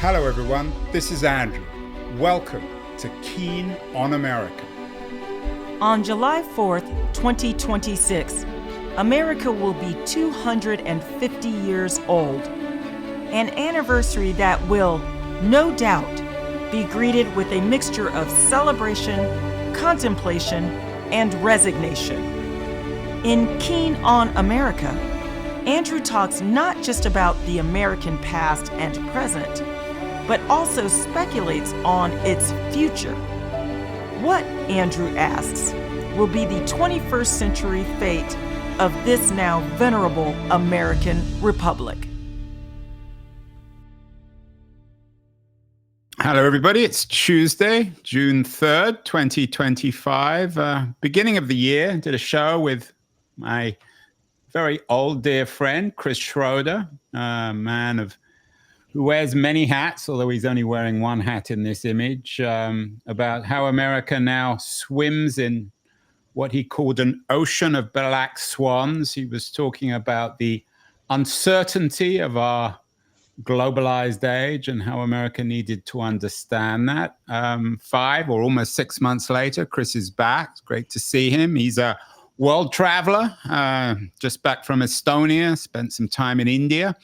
Hello everyone, this is Andrew. Welcome to Keen on America. On July 4th, 2026, America will be 250 years old. An anniversary that will, no doubt, be greeted with a mixture of celebration, contemplation, and resignation. In Keen on America, Andrew talks not just about the American past and present, but also speculates on its future. What, Andrew asks, will be the 21st century fate of this now venerable American republic? Hello everybody, it's Tuesday, June 3rd, 2025, beginning of the year. Did a show with my very old dear friend, Chris Schroeder, a man who wears many hats, although he's only wearing one hat in this image, about how America now swims in what he called an ocean of black swans. He was talking about the uncertainty of our globalized age and how America needed to understand that. 5 or almost 6 months later, Chris is back. It's great to see him. He's a world traveler, just back from Estonia, spent some time in India.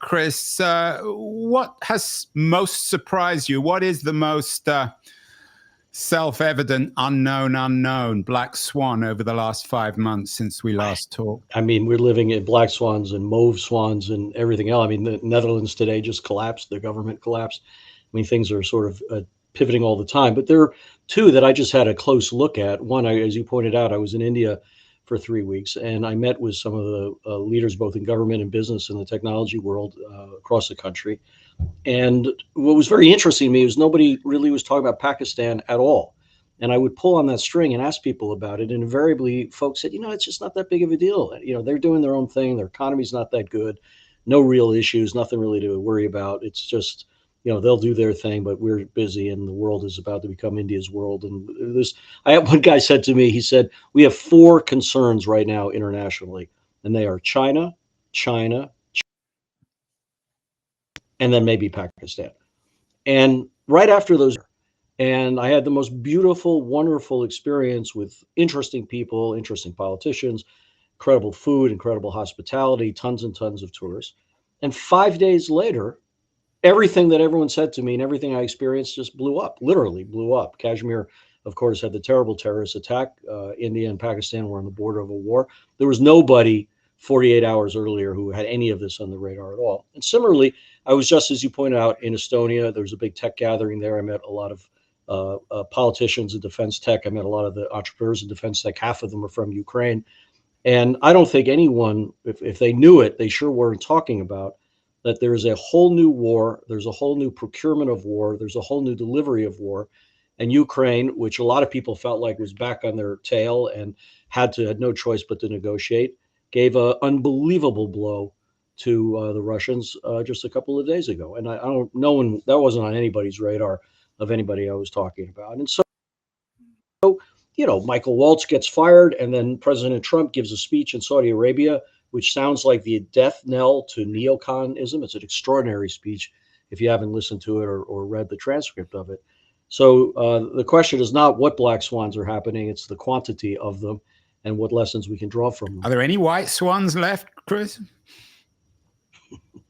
Chris, what has most surprised you? What is the most self-evident unknown black swan over the last 5 months since we last talked? I mean, we're living in black swans and mauve swans and everything else. I mean, the Netherlands today just collapsed. The government collapsed. I mean, things are sort of pivoting all the time. But there are two that I just had a close look at. One, as you pointed out, I was in India for 3 weeks, and I met with some of the leaders, both in government and business in the technology world across the country. And what was very interesting to me was nobody really was talking about Pakistan at all. And I would pull on that string and ask people about it. And invariably, folks said, it's just not that big of a deal. They're doing their own thing. Their economy's not that good. No real issues, nothing really to worry about. It's just, they'll do their thing, but we're busy and the world is about to become India's world. And one guy said to me, he said, we have 4 concerns right now internationally, and they are China, and then maybe Pakistan. And right after those, and I had the most beautiful, wonderful experience with interesting people, interesting politicians, incredible food, incredible hospitality, tons and tons of tourists. And 5 days later, everything that everyone said to me and everything I experienced just blew up, literally blew up. Kashmir, of course, had the terrible terrorist attack. India and Pakistan were on the border of a war. There was nobody 48 hours earlier who had any of this on the radar at all. And similarly, I was just, as you pointed out, in Estonia. There was a big tech gathering there. I met a lot of politicians in defense tech. I met a lot of the entrepreneurs in defense tech. Half of them are from Ukraine. And I don't think anyone, if they knew it, they sure weren't talking about that there is a whole new war. There's a whole new procurement of war. There's a whole new delivery of war. And Ukraine, which a lot of people felt like was back on their tail and had no choice but to negotiate, gave an unbelievable blow to the Russians just a couple of days ago. And that wasn't on anybody's radar of anybody I was talking about. And so, Michael Waltz gets fired, and then President Trump gives a speech in Saudi Arabia, which sounds like the death knell to neoconism. It's an extraordinary speech if you haven't listened to it or read the transcript of it. So the question is not what black swans are happening, it's the quantity of them and what lessons we can draw from them. Are there any white swans left, Chris?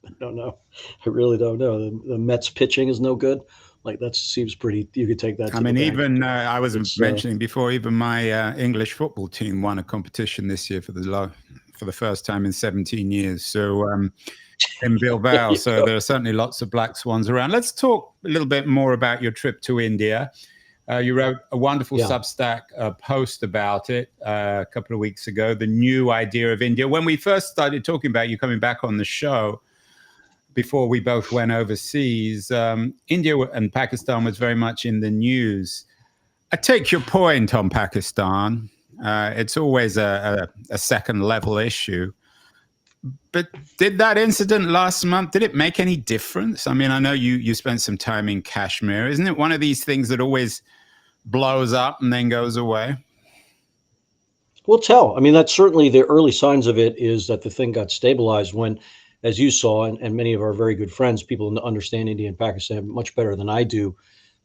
I don't know. I really don't know. The Mets pitching is no good. Like, that seems pretty, you could take that. I mean, even I was mentioning before, even my English football team won a competition this year for the first time in 17 years. So in Bilbao, so there are certainly lots of black swans around. Let's talk a little bit more about your trip to India. You wrote a wonderful Substack post about it a couple of weeks ago, the new idea of India. When we first started talking about you coming back on the show, before we both went overseas, India and Pakistan was very much in the news. I take your point on Pakistan. It's always a second level issue. But did that incident last month, did it make any difference? I mean, I know you spent some time in Kashmir. Isn't it one of these things that always blows up and then goes away? We'll tell. I mean, that's certainly the early signs of it is that the thing got stabilized when as you saw, and many of our very good friends, people who understand India and Pakistan much better than I do,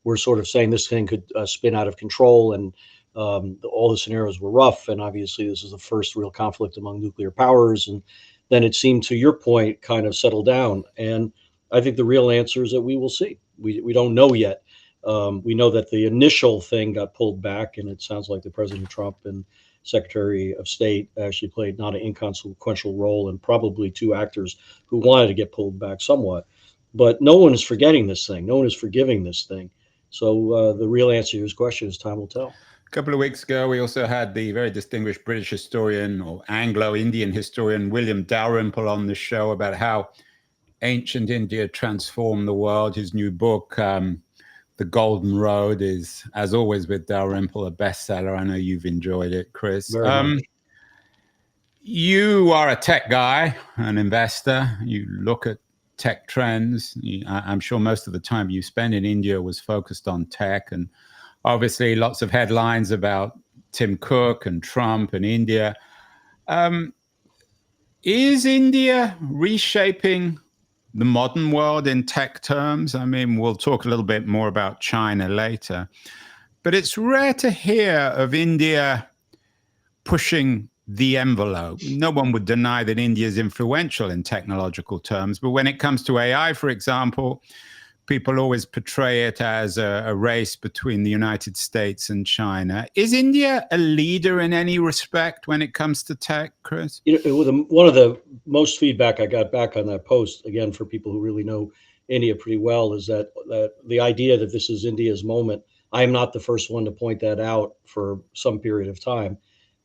were sort of saying this thing could spin out of control, and all the scenarios were rough. And obviously, this is the first real conflict among nuclear powers. And then it seemed, to your point, kind of settle down. And I think the real answer is that we will see. We don't know yet. We know that the initial thing got pulled back, and it sounds like the President Trump and Secretary of State actually played not an inconsequential role, and probably two actors who wanted to get pulled back somewhat. But no one is forgetting this thing. No one is forgiving this thing. So the real answer to your question is time will tell. A couple of weeks ago, we also had the very distinguished British historian or Anglo-Indian historian William Dalrymple on the show about how ancient India transformed the world. His new book, The Golden Road, is, as always with Dalrymple, a bestseller. I know you've enjoyed it, Chris. You are a tech guy, an investor. You look at tech trends. I'm sure most of the time you spent in India was focused on tech, and obviously lots of headlines about Tim Cook and Trump and India. Is India reshaping the modern world in tech terms? I mean, we'll talk a little bit more about China later, but it's rare to hear of India pushing the envelope. No one would deny that India is influential in technological terms, but when it comes to AI, for example, people always portray it as a race between the United States and China. Is India a leader in any respect when it comes to tech, Chris? One of the most feedback I got back on that post, again, for people who really know India pretty well, is that the idea that this is India's moment. I am not the first one to point that out for some period of time.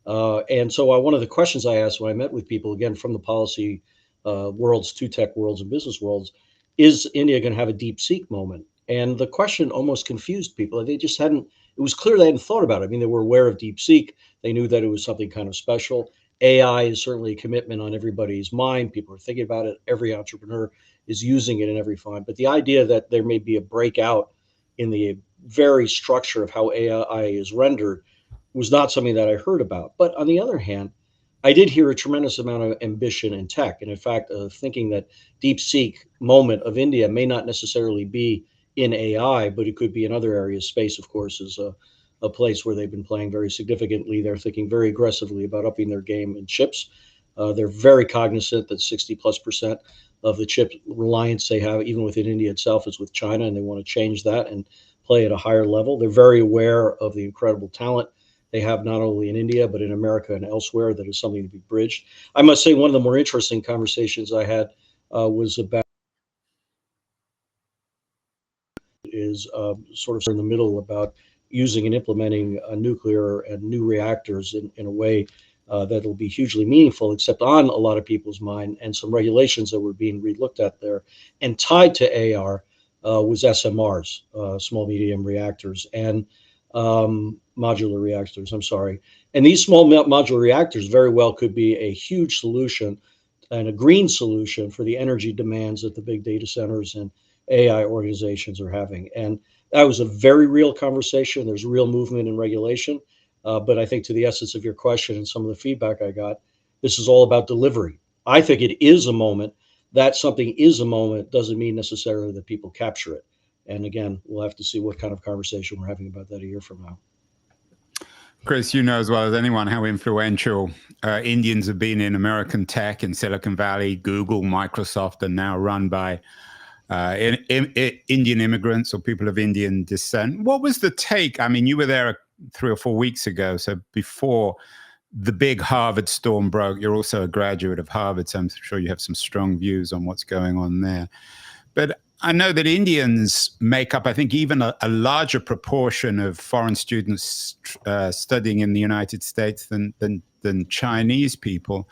And so one of the questions I asked when I met with people, again, from the policy worlds to tech worlds and business worlds, is India going to have a deep seek moment? And the question almost confused people. They just hadn't, it was clear they hadn't thought about it. I mean, they were aware of deep seek. They knew that it was something kind of special. AI is certainly a commitment on everybody's mind. People are thinking about it. Every entrepreneur is using it in every fund. But the idea that there may be a breakout in the very structure of how AI is rendered was not something that I heard about. But on the other hand, I did hear a tremendous amount of ambition in tech. And in fact, thinking that deep seek moment of India may not necessarily be in AI, but it could be in other areas. Space, of course, is a place where they've been playing very significantly. They're thinking very aggressively about upping their game in chips. They're very cognizant that 60+% of the chip reliance they have, even within India itself, is with China, and they want to change that and play at a higher level. They're very aware of the incredible talent they have not only in India, but in America and elsewhere. That is something to be bridged. I must say, one of the more interesting conversations I had was about sort of in the middle about using and implementing nuclear and new reactors in a way that will be hugely meaningful, except on a lot of people's mind, and some regulations that were being relooked at there. And tied to AR was SMRs, small medium reactors, and modular reactors, And these small modular reactors very well could be a huge solution and a green solution for the energy demands that the big data centers and AI organizations are having. And that was a very real conversation. There's real movement and regulation. But I think to the essence of your question and some of the feedback I got, this is all about delivery. I think it is a moment. That something is a moment doesn't mean necessarily that people capture it. And again, we'll have to see what kind of conversation we're having about that a year from now. Chris, you know as well as anyone how influential Indians have been in American tech in Silicon Valley. Google, Microsoft are now run by Indian immigrants or people of Indian descent. What was the take? I mean, you were there 3 or 4 weeks ago, so before the big Harvard storm broke. You're also a graduate of Harvard, so I'm sure you have some strong views on what's going on there. But I know that Indians make up, I think, even a larger proportion of foreign students studying in the United States than Chinese people.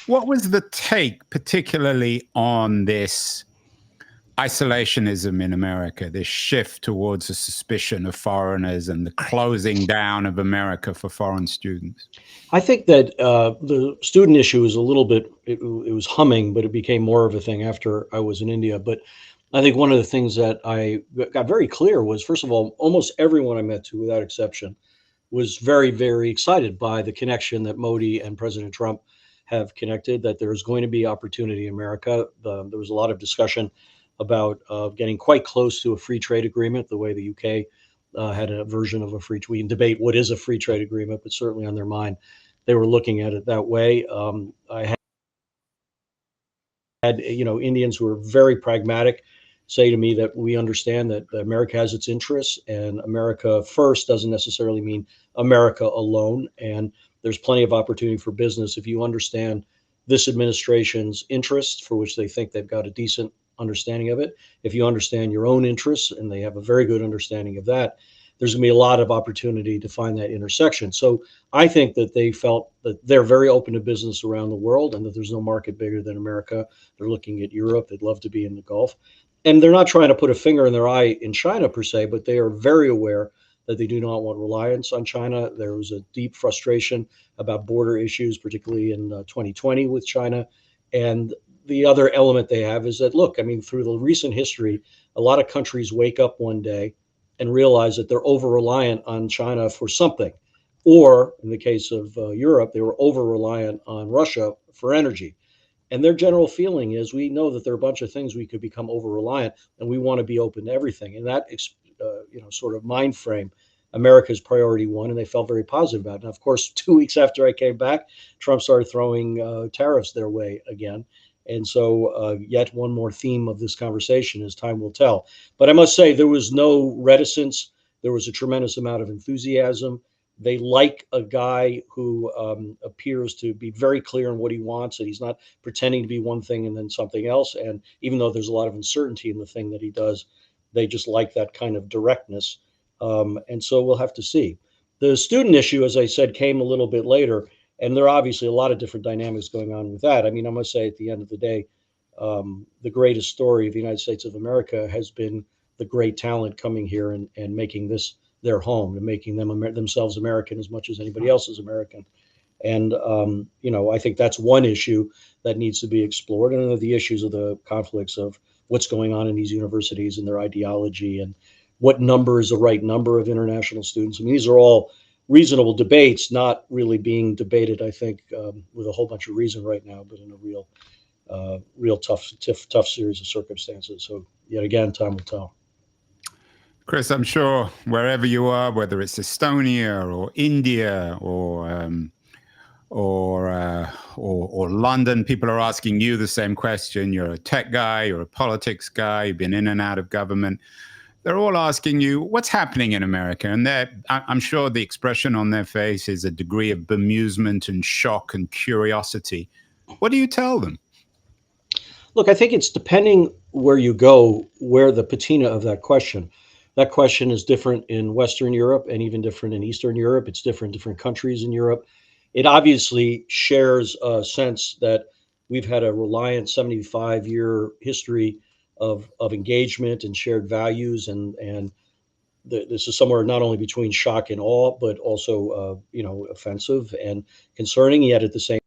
What was the take, particularly on this isolationism in America, this shift towards a suspicion of foreigners and the closing down of America for foreign students? I think that the student issue is a little bit, it was humming, but it became more of a thing after I was in India. But I think one of the things that I got very clear was, first of all, almost everyone I met to, without exception, was very, very excited by the connection that Modi and President Trump have connected that there's going to be opportunity in America. There was a lot of discussion about getting quite close to a free trade agreement, the way the UK had a version of a free. We can debate what is a free trade agreement, but certainly on their mind, they were looking at it that way. I had Indians who were very pragmatic say to me that we understand that America has its interests, and America first doesn't necessarily mean America alone. And there's plenty of opportunity for business if you understand this administration's interests, for which they think they've got a decent understanding of it. If you understand your own interests, and they have a very good understanding of that, there's going to be a lot of opportunity to find that intersection. So I think that they felt that they're very open to business around the world, and that there's no market bigger than America. They're looking at Europe. They'd love to be in the Gulf. And they're not trying to put a finger in their eye in China per se, but they are very aware that they do not want reliance on China. There was a deep frustration about border issues, particularly in 2020 with China. And the other element they have is that, look, I mean, through the recent history, a lot of countries wake up one day and realize that they're over-reliant on China for something. Or in the case of Europe, they were over-reliant on Russia for energy. And their general feeling is, we know that there are a bunch of things we could become over-reliant, and we want to be open to everything. And that sort of mind frame, America's priority one, and they felt very positive about it. And of course, 2 weeks after I came back, Trump started throwing tariffs their way again. And so yet one more theme of this conversation is time will tell. But I must say, there was no reticence. There was a tremendous amount of enthusiasm. They like a guy who appears to be very clear on what he wants, and he's not pretending to be one thing and then something else. And even though there's a lot of uncertainty in the thing that he does, they just like that kind of directness. And so we'll have to see. The student issue, as I said, came a little bit later, and there are obviously a lot of different dynamics going on with that. I mean, I must say, at the end of the day, the greatest story of the United States of America has been the great talent coming here and making this their home, and making themselves American as much as anybody else is American. And, I think that's one issue that needs to be explored. And then the issues of the conflicts of what's going on in these universities and their ideology, and what number is the right number of international students. I mean, these are all reasonable debates, not really being debated, I think, with a whole bunch of reason right now, but in a real tough series of circumstances. So yet again, time will tell. Chris, I'm sure wherever you are, whether it's Estonia or India or London, people are asking you the same question. You're a tech guy, you're a politics guy, you've been in and out of government. They're all asking you, what's happening in America? And I'm sure the expression on their face is a degree of bemusement and shock and curiosity. What do you tell them? Look, I think it's depending where you go, where the patina of that question. That question is different in Western Europe and even different in Eastern Europe. It's different in different countries in Europe. It obviously shares a sense that we've had a reliant 75-year history of engagement and shared values. And this is somewhere not only between shock and awe, but also, offensive and concerning. Yet at the same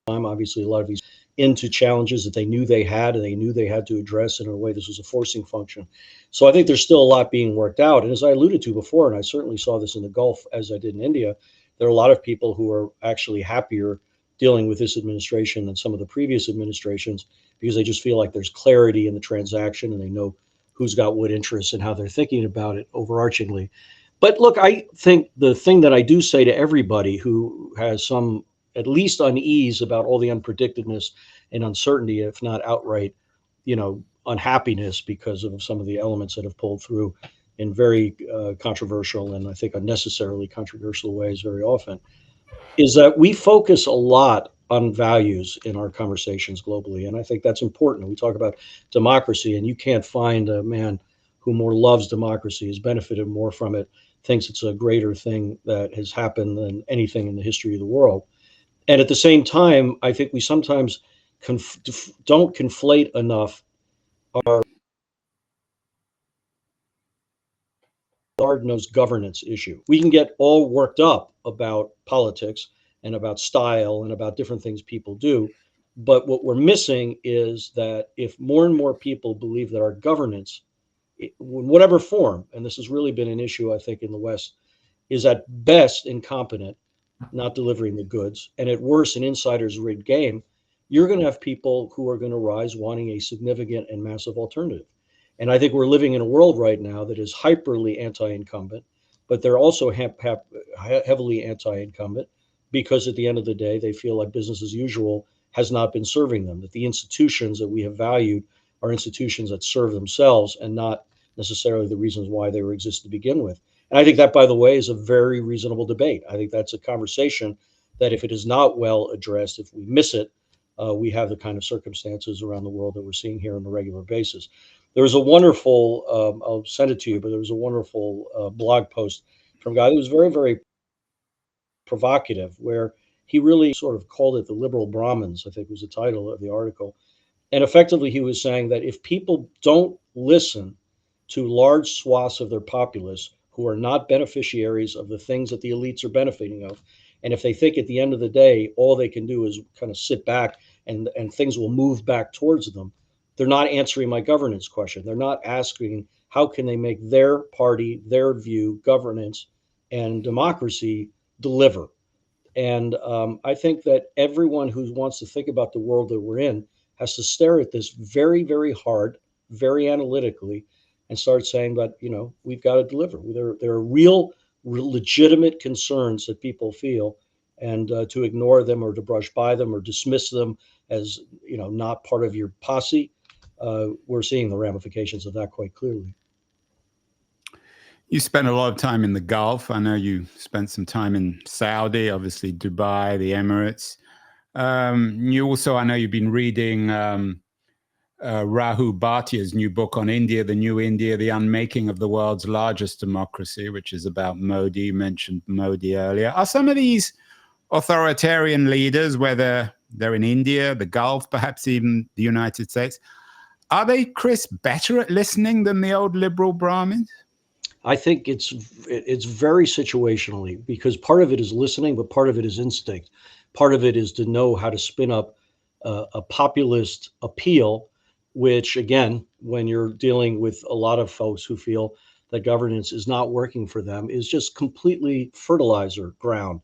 time, obviously, a lot of these into challenges that they knew they had, and they knew they had to address, and in a way this was a forcing function. So I think there's still a lot being worked out. And as I alluded to before, and I certainly saw this in the Gulf as I did in India, there are a lot of people who are actually happier dealing with this administration than some of the previous administrations, because they just feel like there's clarity in the transaction, and they know who's got what interests and how they're thinking about it overarchingly. But look, I think the thing that I do say to everybody who has some at least unease about all the unpredictedness and uncertainty, if not outright, unhappiness because of some of the elements that have pulled through in very controversial and I think unnecessarily controversial ways very often, is that we focus a lot on values in our conversations globally. And I think that's important. We talk about democracy, and you can't find a man who more loves democracy, has benefited more from it, thinks it's a greater thing that has happened than anything in the history of the world. And at the same time, I think we sometimes don't conflate enough our hard-nosed governance issue. We can get all worked up about politics and about style and about different things people do. But what we're missing is that if more and more people believe that our governance, in whatever form, and this has really been an issue, I think, in the West, is at best incompetent, not delivering the goods, and at worst, an insider's rigged game, you're going to have people who are going to rise wanting a significant and massive alternative. And I think we're living in a world right now that is hyperly anti-incumbent, but they're also heavily anti-incumbent because at the end of the day, they feel like business as usual has not been serving them, that the institutions that we have valued are institutions that serve themselves and not necessarily the reasons why they were exist to begin with. And I think that, by the way, is a very reasonable debate. I think that's a conversation that if it is not well addressed, if we miss it, we have the kind of circumstances around the world that we're seeing here on a regular basis. There was a wonderful, I'll send it to you, but there was a wonderful blog post from a guy that was very, very provocative, where he really sort of called it the liberal Brahmins, I think was the title of the article. And effectively, he was saying that if people don't listen to large swaths of their populace who are not beneficiaries of the things that the elites are benefiting of, and if they think at the end of the day, all they can do is kind of sit back and things will move back towards them, they're not answering my governance question. They're not asking how can they make their party, their view, governance, and democracy deliver. And I think that everyone who wants to think about the world that we're in has to stare at this very, very hard, very analytically, and start saying that, we've got to deliver. There are real, legitimate concerns that people feel, and to ignore them or to brush by them or dismiss them as, not part of your posse, we're seeing the ramifications of that quite clearly. You spent a lot of time in the Gulf. I know you spent some time in Saudi, obviously Dubai, the Emirates. You also, I know you've been reading Rahul Bhatia's new book on India, The New India, The Unmaking of the World's Largest Democracy, which is about Modi. You mentioned Modi earlier. Are some of these authoritarian leaders, whether they're in India, the Gulf, perhaps even the United States, are they, Chris, better at listening than the old liberal Brahmins? I think it's very situationally, because part of it is listening, but part of it is instinct. Part of it is to know how to spin up a populist appeal, which, again, when you're dealing with a lot of folks who feel that governance is not working for them, is just completely fertilizer ground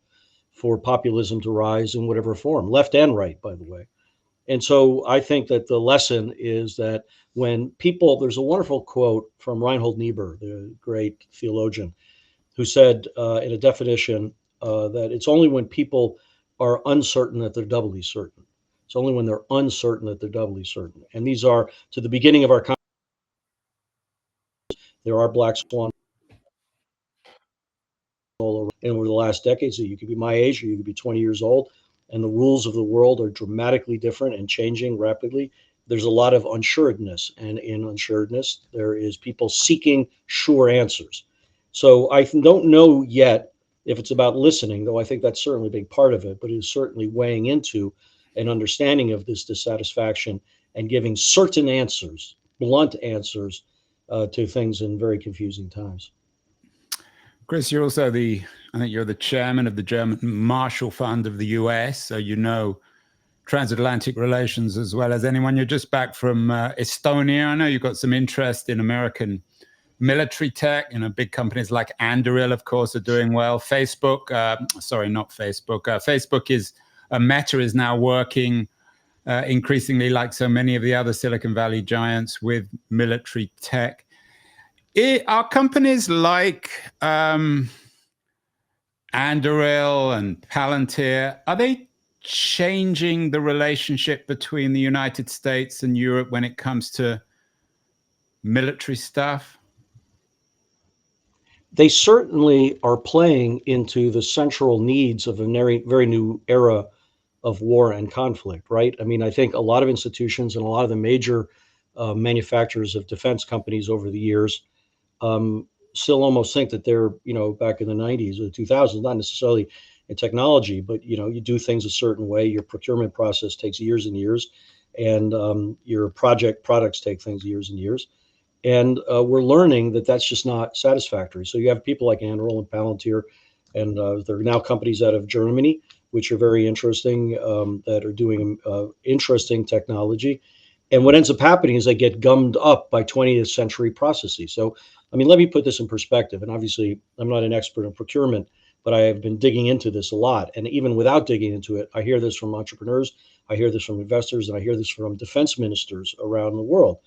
for populism to rise in whatever form, left and right, by the way. And so I think that the lesson is that when people, there's a wonderful quote from Reinhold Niebuhr, the great theologian, who said in a definition that it's only when people are uncertain that they're doubly certain. It's only when they're uncertain that they're doubly certain. And these are, to the beginning of our conversation, there are black swans all around. And over the last decade, so you could be my age or you could be 20 years old, and the rules of the world are dramatically different and changing rapidly. There's a lot of unsuredness, and in unsuredness, there is people seeking sure answers. So I don't know yet if it's about listening, though I think that's certainly a big part of it, but it is certainly weighing into an understanding of this dissatisfaction and giving certain answers, blunt answers to things in very confusing times. Chris, you're also I think you're the chairman of the German Marshall Fund of the US, so you know transatlantic relations as well as anyone. You're just back from Estonia. I know you've got some interest in American military tech. Big companies like Anduril, of course, are doing well. Facebook, Facebook is, Meta is now working increasingly like so many of the other Silicon Valley giants with military tech. Are companies like Anduril and Palantir, are they changing the relationship between the United States and Europe when it comes to military stuff? They certainly are playing into the central needs of a very, very new era of war and conflict, right? I mean, I think a lot of institutions and a lot of the major manufacturers of defense companies over the years still almost think that they're, back in the 90s or the 2000s, not necessarily in technology, but, you do things a certain way. Your procurement process takes years and years, and your products take things years and years. And we're learning that that's just not satisfactory. So you have people like Anduril and Palantir, and there are now companies out of Germany, which are very interesting, that are doing interesting technology. And what ends up happening is they get gummed up by 20th century processes. So, I mean, let me put this in perspective. And obviously, I'm not an expert in procurement, but I have been digging into this a lot. And even without digging into it, I hear this from entrepreneurs, I hear this from investors, and I hear this from defense ministers around the world,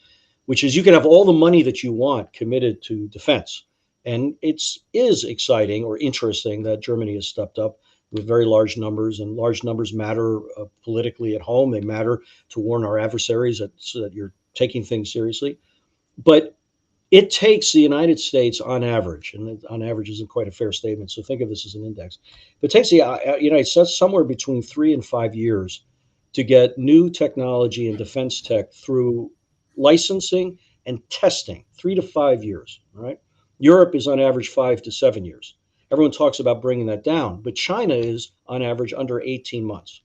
which is you can have all the money that you want committed to defense. And it is exciting or interesting that Germany has stepped up with very large numbers, and large numbers matter politically at home. They matter to warn our adversaries so that you're taking things seriously. But it takes the United States on average, and on average isn't quite a fair statement, so think of this as an index, but it takes the United States somewhere between 3 and 5 years to get new technology and defense tech through licensing and testing. 3 to 5 years, right? Europe is on average 5 to 7 years. Everyone talks about bringing that down, but China is on average under 18 months.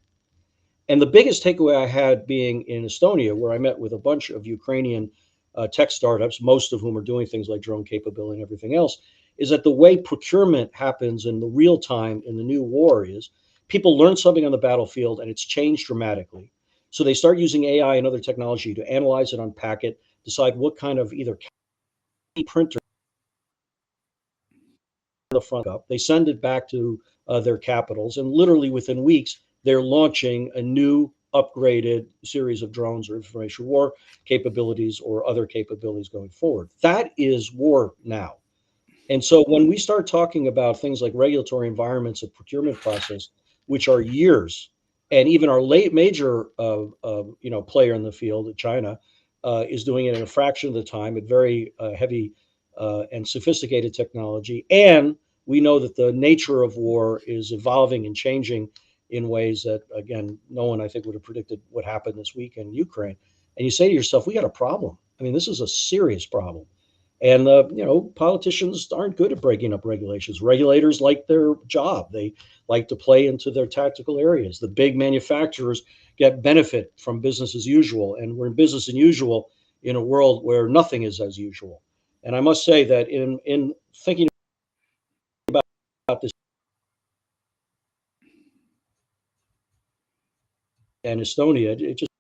And the biggest takeaway I had being in Estonia, where I met with a bunch of Ukrainian tech startups, most of whom are doing things like drone capability and everything else, is that the way procurement happens in the real time in the new war is people learn something on the battlefield and it's changed dramatically. So they start using AI and other technology to analyze it, unpack it, decide what kind of either printer the front up. They send it back to their capitals, and literally within weeks, they're launching a new upgraded series of drones or information war capabilities or other capabilities going forward. That is war now. And so when we start talking about things like regulatory environments and procurement process, which are years, and even our major player in the field, China, is doing it in a fraction of the time at very heavy and sophisticated technology. And we know that the nature of war is evolving and changing in ways that, again, no one, I think, would have predicted what happened this week in Ukraine. And you say to yourself, we got a problem. I mean, this is a serious problem. And, politicians aren't good at breaking up regulations. Regulators like their job. They like to play into their tactical areas. The big manufacturers get benefit from business as usual. And we're in business as usual in a world where nothing is as usual. And I must say that in thinking about this and Estonia, it just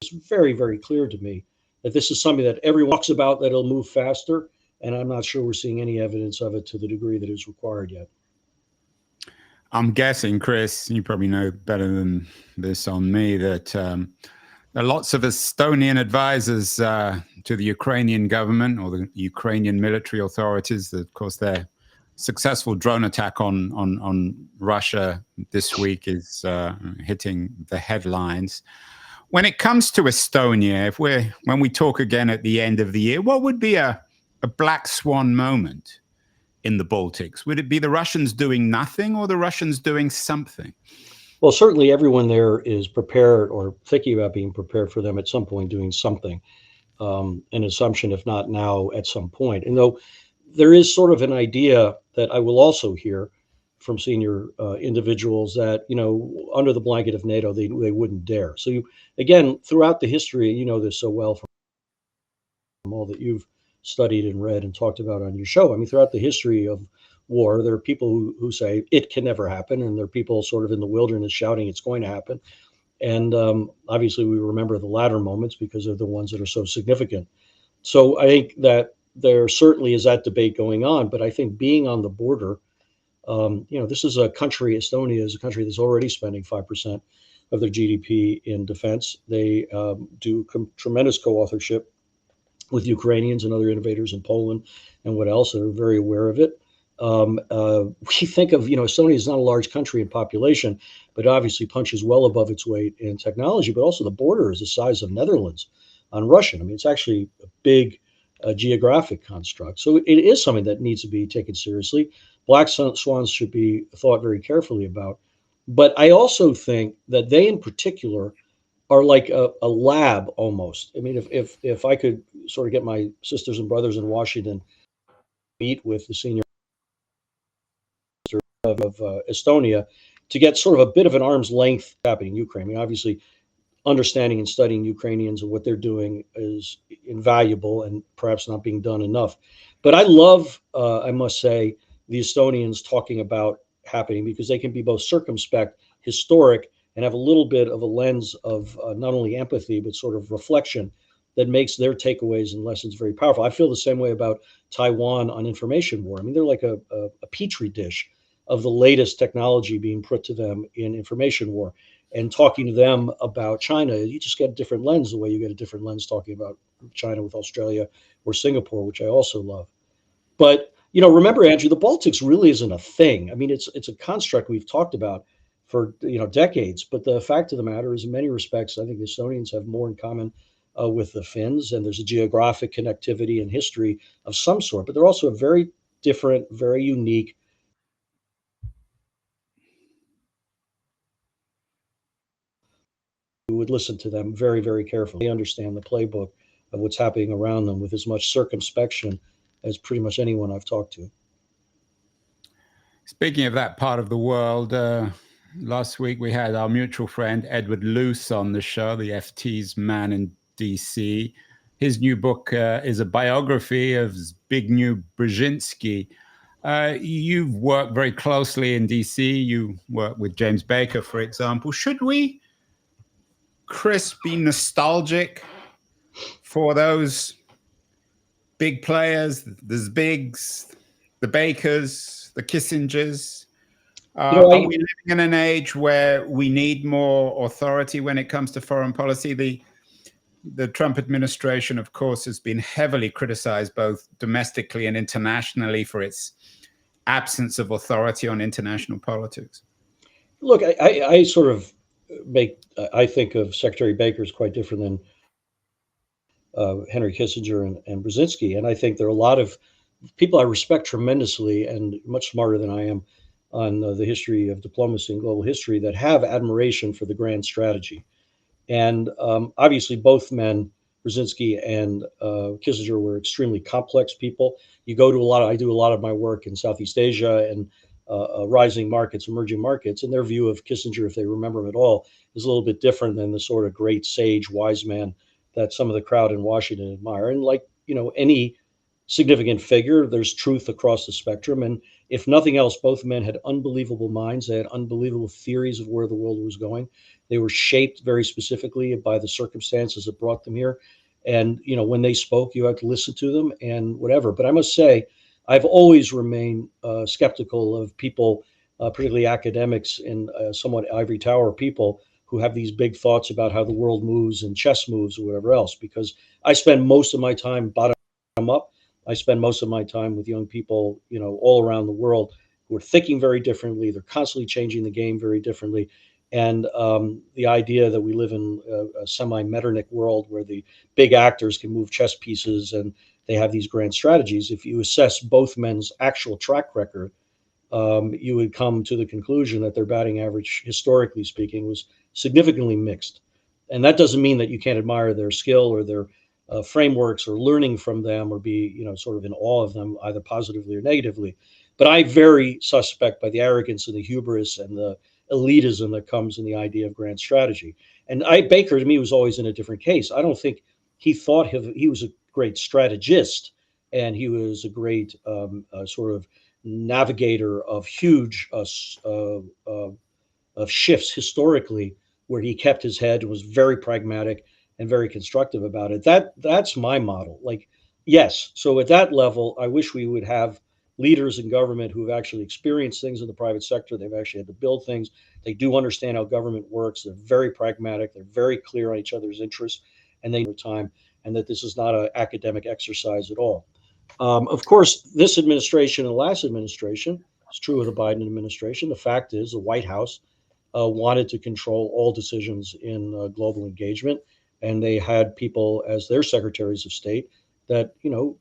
is very, very clear to me that this is something that everyone talks about, that it'll move faster. And I'm not sure we're seeing any evidence of it to the degree that is required yet. I'm guessing, Chris, you probably know better than this on me, that there are lots of Estonian advisors to the Ukrainian government or the Ukrainian military authorities. Of course, their successful drone attack on Russia this week is hitting the headlines. When it comes to Estonia, when we talk again at the end of the year, what would be a black swan moment in the Baltics? Would it be the Russians doing nothing or the Russians doing something? Well, certainly everyone there is prepared or thinking about being prepared for them at some point doing something, an assumption, if not now, at some point. And though there is sort of an idea that I will also hear from senior individuals that, under the blanket of NATO, they wouldn't dare. So again, throughout the history, you know this so well from all that you've studied and read and talked about on your show. I mean, throughout the history of war, there are people who say it can never happen, and there are people sort of in the wilderness shouting it's going to happen. And obviously, we remember the latter moments because they're the ones that are so significant. So I think that there certainly is that debate going on, but I think being on the border, this is a country, Estonia is a country that's already spending 5% of their GDP in defense. They do tremendous co-authorship with Ukrainians and other innovators in Poland and what else. They're very aware of it. We think of, Estonia is not a large country in population, but obviously punches well above its weight in technology, but also the border is the size of Netherlands on Russian. I mean, it's actually a big geographic construct. So it is something that needs to be taken seriously. Black swans should be thought very carefully about. But I also think that they in particular are like a lab almost. I mean, if I could sort of get my sisters and brothers in Washington meet with the senior of Estonia to get sort of a bit of an arm's length happening in Ukraine. I mean, obviously, understanding and studying Ukrainians and what they're doing is invaluable and perhaps not being done enough. But I love, I must say, the Estonians talking about happening because they can be both circumspect, historic, and have a little bit of a lens of not only empathy, but sort of reflection that makes their takeaways and lessons very powerful. I feel the same way about Taiwan on information war. I mean, they're like a petri dish of the latest technology being put to them in information war. And talking to them about China, you just get a different lens, the way you get a different lens talking about China with Australia or Singapore, which I also love. But, you know, remember, Andrew, the Baltics really isn't a thing. I mean, it's a construct we've talked about for, you know, decades. But the fact of the matter is, in many respects, I think the Estonians have more in common with the Finns, and there's a geographic connectivity and history of some sort. But they're also a very different, very unique. You would listen to them very, very carefully. They understand the playbook of what's happening around them with as much circumspection as pretty much anyone I've talked to. Speaking of that part of the world, last week we had our mutual friend Edward Luce on the show, the FT's man in DC. His new book is a biography of Zbigniew Brzezinski. You've worked very closely in DC. You work with James Baker, for example. Should we, Chris, be nostalgic for those big players, the Zbigs, the Bakers, the Kissingers? Are we living in an age where we need more authority when it comes to foreign policy? The Trump administration, of course, has been heavily criticized both domestically and internationally for its absence of authority on international politics. Look, I sort of I think of Secretary Baker as quite different than Henry Kissinger and Brzezinski. And I think there are a lot of people I respect tremendously and much smarter than I am on the history of diplomacy and global history that have admiration for the grand strategy. And obviously, both men, Brzezinski and Kissinger, were extremely complex people. You go to I do a lot of my work in Southeast Asia and rising markets, emerging markets, and their view of Kissinger, if they remember him at all, is a little bit different than the sort of great sage, wise man that some of the crowd in Washington admire. And like, you know, any significant figure, there's truth across the spectrum. And if nothing else, both men had unbelievable minds. They had unbelievable theories of where the world was going. They were shaped very specifically by the circumstances that brought them here. And, you know, when they spoke, you had to listen to them and whatever. But I must say, I've always remained skeptical of people, particularly academics and somewhat ivory tower people who have these big thoughts about how the world moves and chess moves or whatever else, because I spend most of my time bottom up. I spend most of my time with young people, you know, all around the world who are thinking very differently. They're constantly changing the game very differently. And the idea that we live in a semi-Metternich world where the big actors can move chess pieces and they have these grand strategies. If you assess both men's actual track record, you would come to the conclusion that their batting average, historically speaking, was significantly mixed. And that doesn't mean that you can't admire their skill or their frameworks or learning from them or be, you know, sort of in awe of them, either positively or negatively. But I very suspect by the arrogance and the hubris and the elitism that comes in the idea of grand strategy. And Baker, to me, was always in a different case. I don't think he thought he was a great strategist and he was a great sort of navigator of huge of shifts historically, where he kept his head and was very pragmatic and very constructive about it. That's my model. Like, yes. So at that level, I wish we would have leaders in government who have actually experienced things in the private sector. They've actually had to build things. They do understand how government works. They're very pragmatic. They're very clear on each other's interests, and they know time, and that this is not an academic exercise at all. Of course, this administration and the last administration, it's true of the Biden administration. The fact is the White House wanted to control all decisions in global engagement, and they had people as their secretaries of state that, you know,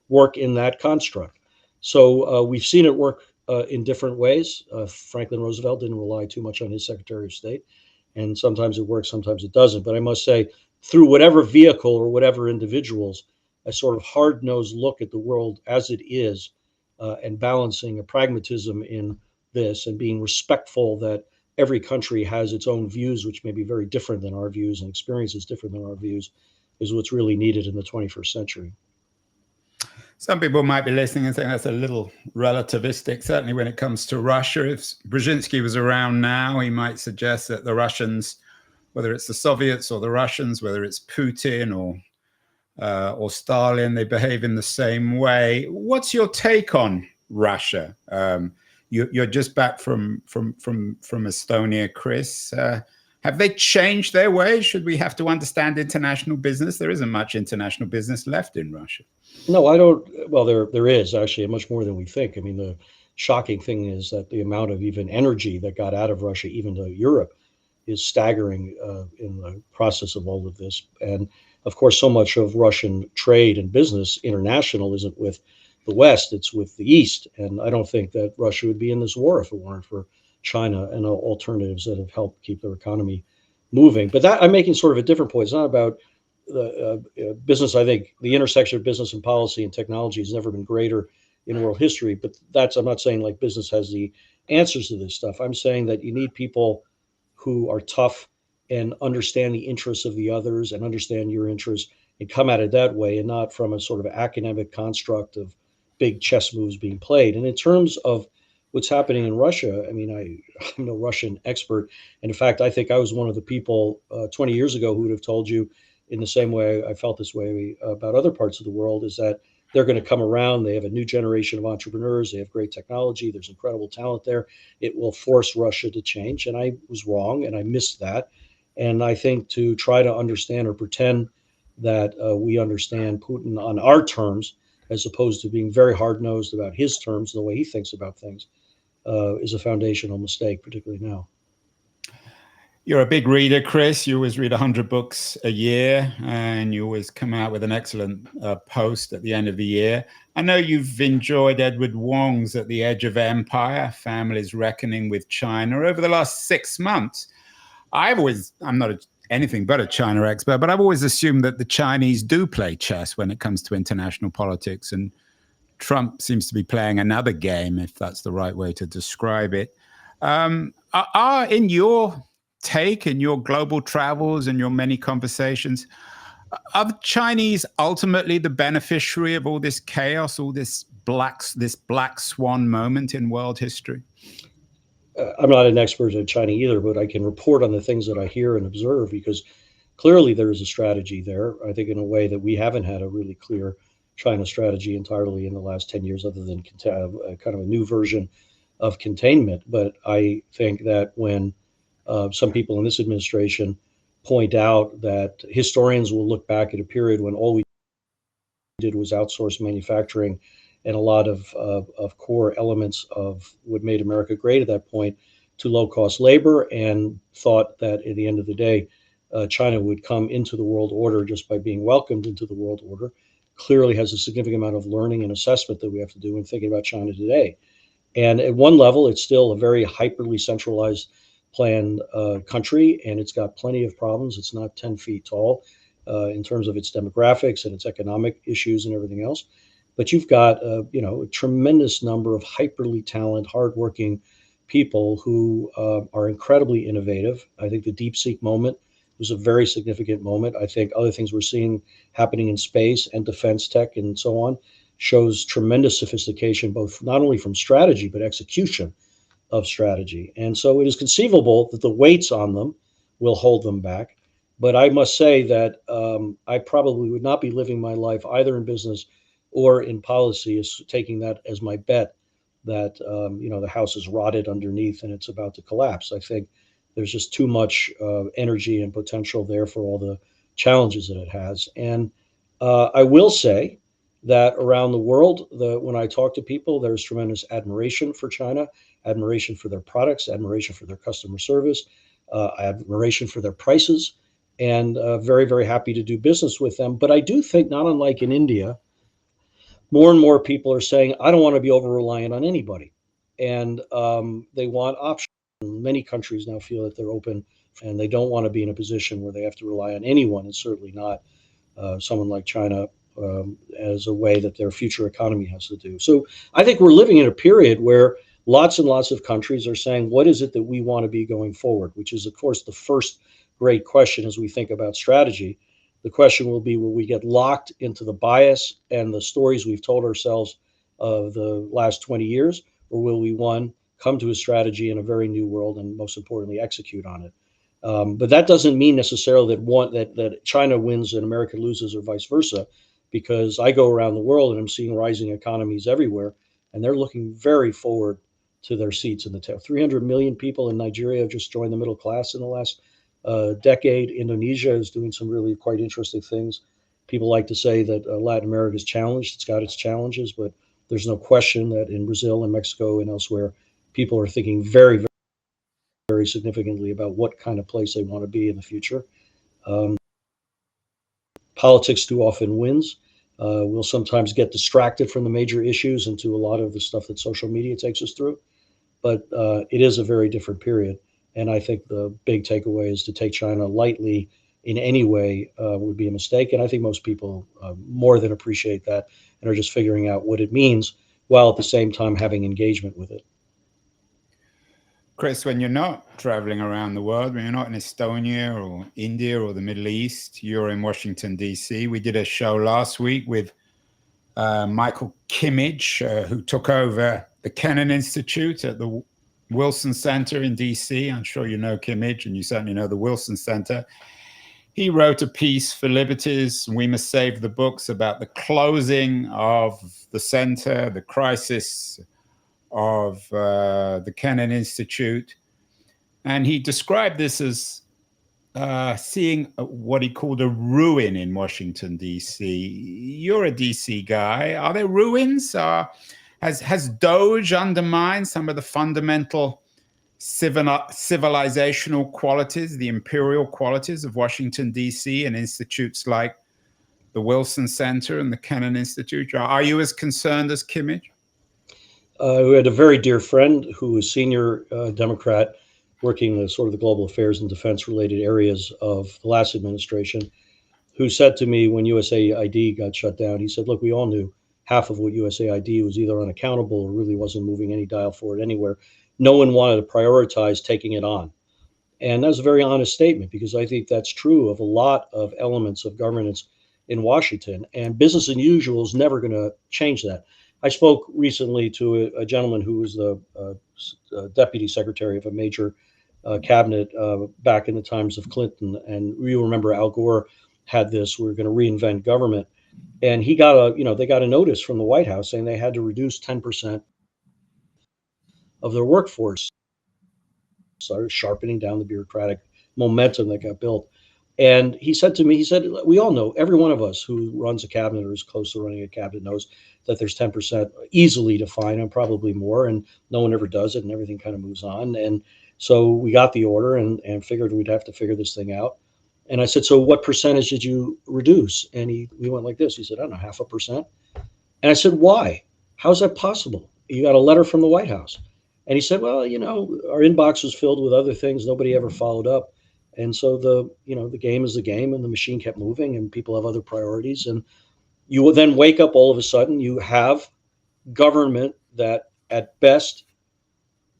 work in that construct. So we've seen it work in different ways. Franklin Roosevelt didn't rely too much on his Secretary of State, and sometimes it works, sometimes it doesn't. But I must say, through whatever vehicle or whatever individuals, a sort of hard-nosed look at the world as it is, and balancing a pragmatism in this and being respectful that every country has its own views, which may be very different than our views, and experiences different than our views, is what's really needed in the 21st century. Some people might be listening and saying that's a little relativistic, certainly when it comes to Russia. If Brzezinski was around now, he might suggest that the Russians, whether it's the Soviets or the Russians, whether it's Putin or Stalin, they behave in the same way. What's your take on Russia? You're just back from Estonia, Chris. Have they changed their ways? Should we have to understand international business? There isn't much international business left in Russia. No, I don't. Well, there is actually much more than we think. I mean, the shocking thing is that the amount of even energy that got out of Russia, even to Europe, is staggering in the process of all of this. And of course, so much of Russian trade and business international isn't with the West, it's with the East. And I don't think that Russia would be in this war if it weren't for China and alternatives that have helped keep their economy moving. But that I'm making sort of a different point. It's not about the business. I think the intersection of business and policy and technology has never been greater in world history. But I'm not saying like business has the answers to this stuff. I'm saying that you need people who are tough and understand the interests of the others and understand your interests and come at it that way and not from a sort of academic construct of big chess moves being played. And in terms of what's happening in Russia, I mean, I'm no Russian expert. And in fact, I think I was one of the people 20 years ago who would have told you in the same way I felt this way about other parts of the world, is that they're going to come around. They have a new generation of entrepreneurs. They have great technology. There's incredible talent there. It will force Russia to change. And I was wrong and I missed that. And I think to try to understand or pretend that we understand Putin on our terms, as opposed to being very hard-nosed about his terms and the way he thinks about things, is a foundational mistake, particularly now. You're a big reader, Chris. You always read 100 books a year, and you always come out with an excellent post at the end of the year. I know you've enjoyed Edward Wong's At the Edge of Empire, Families Reckoning with China. Over the last 6 months, I'm not anything but a China expert, but I've always assumed that the Chinese do play chess when it comes to international politics, and Trump seems to be playing another game, if that's the right way to describe it. In your take, in your global travels and your many conversations, are the Chinese ultimately the beneficiary of all this chaos, all this black swan moment in world history? I'm not an expert in China either, but I can report on the things that I hear and observe, because clearly there is a strategy there. I think in a way that we haven't had a really clear China strategy entirely in the last 10 years, other than kind of a new version of containment. But I think that when some people in this administration point out that historians will look back at a period when all we did was outsource manufacturing and a lot of core elements of what made America great at that point to low-cost labor, and thought that at the end of the day, China would come into the world order just by being welcomed into the world order, clearly has a significant amount of learning and assessment that we have to do when thinking about China today. And at one level, it's still a very hyperly centralized planned country, and it's got plenty of problems. It's not 10 feet tall in terms of its demographics and its economic issues and everything else. But you've got a tremendous number of hyperly talented, hardworking people who are incredibly innovative. I think the DeepSeek moment was a very significant moment. I think other things we're seeing happening in space and defense tech and so on shows tremendous sophistication, both not only from strategy, but execution of strategy. And so it is conceivable that the weights on them will hold them back. But I must say that I probably would not be living my life either in business or in policy as taking that as my bet that the house is rotted underneath and it's about to collapse. I think there's just too much energy and potential there for all the challenges that it has. And I will say that around the world, when I talk to people, there's tremendous admiration for China, admiration for their products, admiration for their customer service, admiration for their prices, and very, very happy to do business with them. But I do think, not unlike in India, more and more people are saying, I don't want to be over-reliant on anybody. And they want options. Many countries now feel that they're open, and they don't want to be in a position where they have to rely on anyone, and certainly not someone like China as a way that their future economy has to do. So I think we're living in a period where lots and lots of countries are saying, what is it that we want to be going forward? Which is, of course, the first great question as we think about strategy. The question will be, will we get locked into the bias and the stories we've told ourselves of the last 20 years, or will we, one, come to a strategy in a very new world and, most importantly, execute on it? But that doesn't mean necessarily that China wins and America loses, or vice versa, because I go around the world and I'm seeing rising economies everywhere, and they're looking very forward to their seats in the town. 300 million people in Nigeria have just joined the middle class in the last decade. Indonesia is doing some really quite interesting things. People like to say that Latin America is challenged. It's got its challenges, but there's no question that in Brazil and Mexico and elsewhere, people are thinking very, very, very significantly about what kind of place they want to be in the future. Politics too often wins. We'll sometimes get distracted from the major issues into a lot of the stuff that social media takes us through. But it is a very different period. And I think the big takeaway is to take China lightly in any way would be a mistake. And I think most people more than appreciate that and are just figuring out what it means while at the same time having engagement with it. Chris, when you're not traveling around the world, when you're not in Estonia or India or the Middle East, you're in Washington, D.C. We did a show last week with Michael Kimmage, who took over the Kennan Institute at the Wilson Center in D.C. I'm sure you know Kimmage, and you certainly know the Wilson Center. He wrote a piece for Liberties, We Must Save the Books, about the closing of the center, the crisis of the Kennan Institute. And he described this as seeing what he called a ruin in Washington, D.C. You're a D.C. guy. Are there ruins? Has Doge undermined some of the fundamental civilizational qualities, the imperial qualities of Washington, D.C. and institutes like the Wilson Center and the Kennan Institute? Are you as concerned as Kimmage? We had a very dear friend who was senior Democrat working the sort of the global affairs and defense related areas of the last administration, who said to me when USAID got shut down, he said, look, we all knew half of what USAID was either unaccountable or really wasn't moving any dial forward anywhere. No one wanted to prioritize taking it on. And that's a very honest statement, because I think that's true of a lot of elements of governance in Washington, and business as usual is never going to change that. I spoke recently to a gentleman who was the deputy secretary of a major cabinet back in the times of Clinton. And you remember Al Gore had this, we're going to reinvent government. And he got they got a notice from the White House saying they had to reduce 10% of their workforce, started sharpening down the bureaucratic momentum that got built. And he said to me, he said, we all know, every one of us who runs a cabinet or is close to running a cabinet knows that there's 10% easily defined and probably more, and no one ever does it and everything kind of moves on. And so we got the order and figured we'd have to figure this thing out. And I said, so what percentage did you reduce? And we went like this. He said, I don't know, 0.5%. And I said, why? How's that possible? You got a letter from the White House. And he said, well, our inbox was filled with other things. Nobody ever followed up. And so the game is the game, and the machine kept moving, and people have other priorities. And you will then wake up all of a sudden, you have government that at best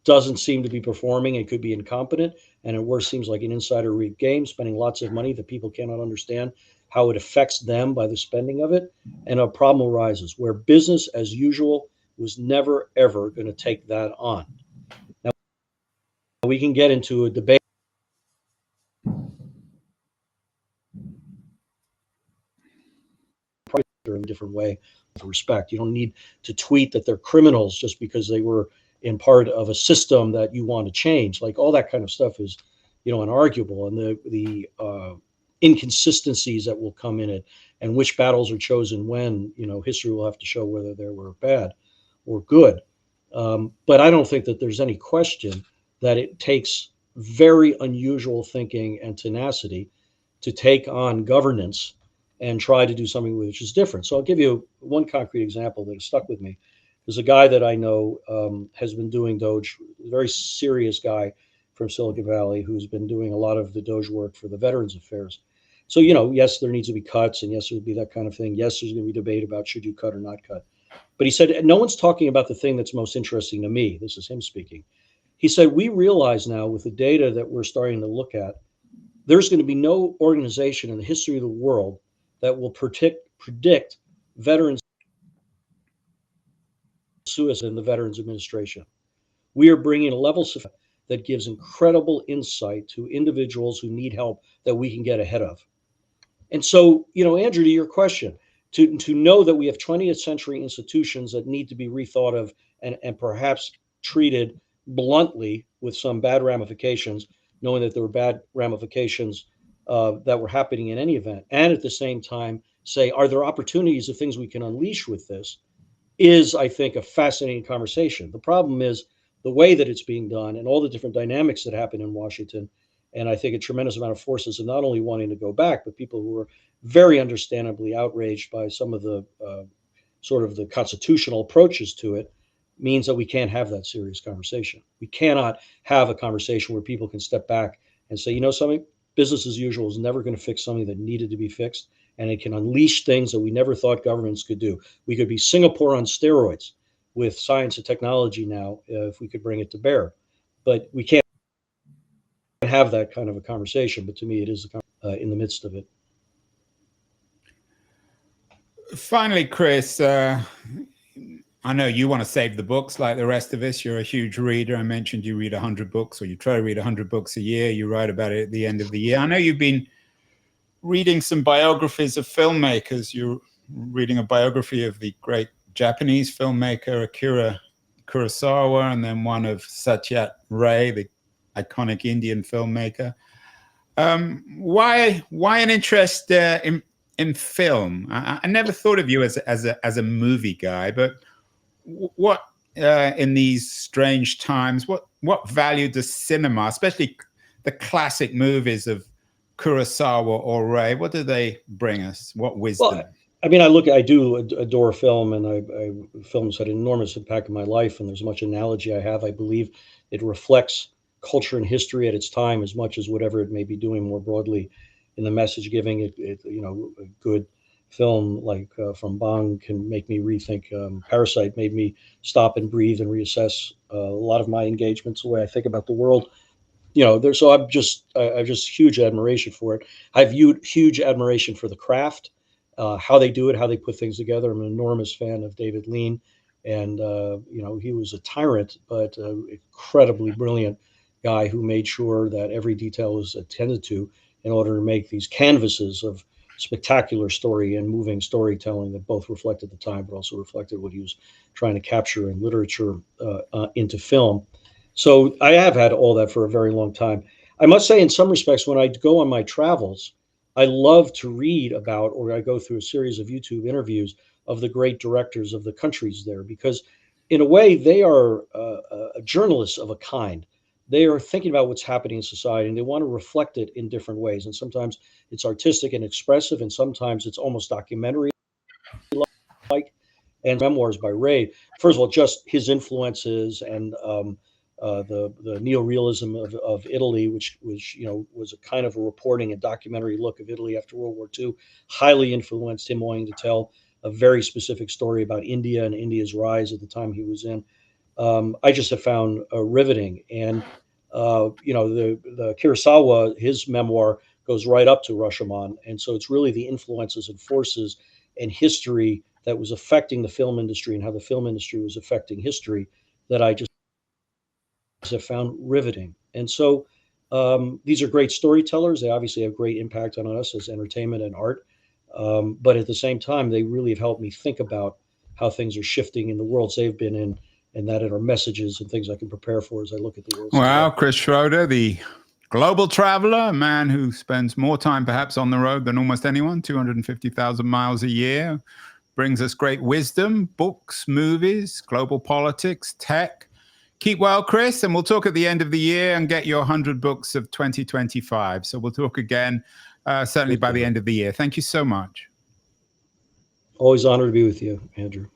doesn't seem to be performing. It could be incompetent, and at worst seems like an insider rigged game, spending lots of money that people cannot understand how it affects them by the spending of it. And a problem arises where business as usual was never, ever going to take that on. Now, we can get into a debate in a different way with respect. You don't need to tweet that they're criminals just because they were in part of a system that you want to change. Like, all that kind of stuff is, unarguable. And the inconsistencies that will come in it, and which battles are chosen when, history will have to show whether they were bad or good. But I don't think that there's any question that it takes very unusual thinking and tenacity to take on governance and try to do something which is different. So I'll give you one concrete example that has stuck with me. There's a guy that I know has been doing Doge, a very serious guy from Silicon Valley who's been doing a lot of the Doge work for the Veterans Affairs. So, yes, there needs to be cuts, and yes, there'll be that kind of thing. Yes, there's going to be debate about should you cut or not cut. But he said, no one's talking about the thing that's most interesting to me. This is him speaking. He said, we realize now with the data that we're starting to look at, there's going to be no organization in the history of the world that will predict veterans suicide in the Veterans Administration. We are bringing a level that gives incredible insight to individuals who need help that we can get ahead of. And so, Andrew, to your question, to know that we have 20th century institutions that need to be rethought of and perhaps treated bluntly with some bad ramifications, knowing that there were bad ramifications that were happening in any event, and at the same time say, are there opportunities of things we can unleash with this, is, I think, a fascinating conversation. The problem is the way that it's being done and all the different dynamics that happen in Washington. And I think a tremendous amount of forces of not only wanting to go back, but people who are very understandably outraged by some of the sort of the constitutional approaches to it, means that we can't have that serious conversation. We cannot have a conversation where people can step back and say, you know something, business as usual is never going to fix something that needed to be fixed, and it can unleash things that we never thought governments could do. We could be Singapore on steroids with science and technology now if we could bring it to bear. But we can't have that kind of a conversation. But to me, it is in the midst of it. Finally, Chris, I know you want to save the books like the rest of us. You're a huge reader. I mentioned you read 100 books, or you try to read 100 books a year. You write about it at the end of the year. I know you've been reading some biographies of filmmakers. You're reading a biography of the great Japanese filmmaker Akira Kurosawa, and then one of Satyajit Ray, the iconic Indian filmmaker. Why an interest in film? I never thought of you as a movie guy, but what in these strange times, what value does cinema, especially the classic movies of Kurosawa or Ray, what do they bring us? What wisdom? Well, I mean, I do adore film, and films had an enormous impact in my life, and there's much analogy I have. I believe it reflects culture and history at its time as much as whatever it may be doing more broadly in the message giving. A good film like from Bong can make me rethink. Parasite made me stop and breathe and reassess a lot of my engagements, the way I think about the world. So I've just huge admiration for it. I've huge admiration for the craft, how they do it, how they put things together. I'm an enormous fan of David Lean, and he was a tyrant, but incredibly brilliant guy who made sure that every detail was attended to in order to make these canvases of spectacular story and moving storytelling that both reflected the time, but also reflected what he was trying to capture in literature into film. So I have had all that for a very long time. I must say, in some respects, when I go on my travels, I love to read about, or I go through a series of YouTube interviews of the great directors of the countries there, because in a way, they are journalists of a kind. They are thinking about what's happening in society, and they want to reflect it in different ways. And sometimes it's artistic and expressive, and sometimes it's almost documentary-like. And memoirs by Ray, first of all, just his influences and the neorealism of Italy, which was a kind of a reporting and documentary look of Italy after World War II, highly influenced him wanting to tell a very specific story about India and India's rise at the time he was in. I just have found riveting. And the Kurosawa, his memoir goes right up to Rashomon, and so it's really the influences and forces and history that was affecting the film industry and how the film industry was affecting history that I just have found riveting. And so these are great storytellers. They obviously have great impact on us as entertainment and art. But at the same time, they really have helped me think about how things are shifting in the worlds they've been in, and that are messages and things I can prepare for as I look at the world. Well, Chris Schroeder, the global traveler, a man who spends more time perhaps on the road than almost anyone, 250,000 miles a year, brings us great wisdom, books, movies, global politics, tech. Keep well, Chris, and we'll talk at the end of the year and get your 100 books of 2025. So we'll talk again, certainly by the end of the year. Thank you so much. Always honored to be with you, Andrew.